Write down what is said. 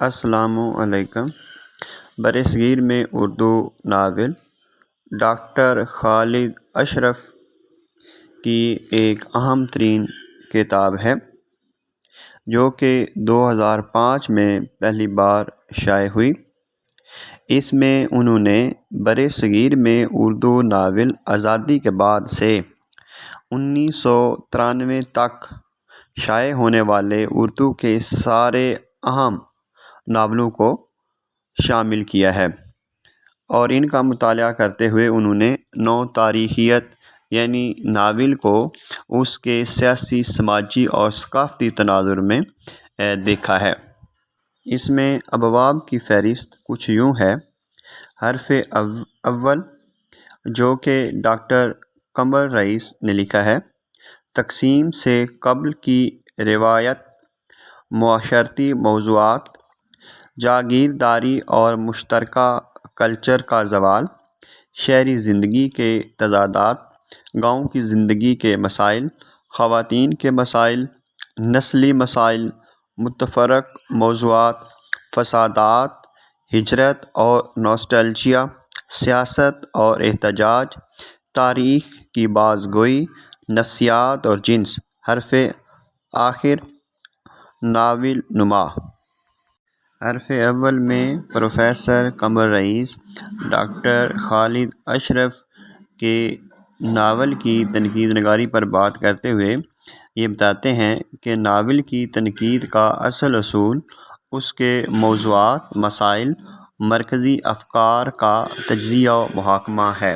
السلام علیکم۔ برصغیر میں اردو ناول ڈاکٹر خالد اشرف کی ایک اہم ترین کتاب ہے جو کہ 2005 میں پہلی بار شائع ہوئی۔ اس میں انہوں نے برصغیر میں اردو ناول آزادی کے بعد سے 1993 تک شائع ہونے والے اردو کے سارے اہم ناولوں کو شامل کیا ہے، اور ان کا مطالعہ کرتے ہوئے انہوں نے نو تاریخیت یعنی ناول کو اس کے سیاسی، سماجی اور ثقافتی تناظر میں دیکھا ہے۔ اس میں ابواب کی فہرست کچھ یوں ہے: حرف اول، جو کہ ڈاکٹر قمر رئیس نے لکھا ہے، تقسیم سے قبل کی روایت، معاشرتی موضوعات، جاگیرداری اور مشترکہ کلچر کا زوال، شہری زندگی کے تضادات، گاؤں کی زندگی کے مسائل، خواتین کے مسائل، نسلی مسائل، متفرق موضوعات، فسادات، ہجرت اور نوسٹالجیا، سیاست اور احتجاج، تاریخ کی بازگوئی، نفسیات اور جنس۔ حرف آخر، ناول نما۔ حرف اول میں پروفیسر قمر رئیس ڈاکٹر خالد اشرف کے ناول کی تنقید نگاری پر بات کرتے ہوئے یہ بتاتے ہیں کہ ناول کی تنقید کا اصل اصول اس کے موضوعات، مسائل، مرکزی افکار کا تجزیہ و محاکمہ ہے۔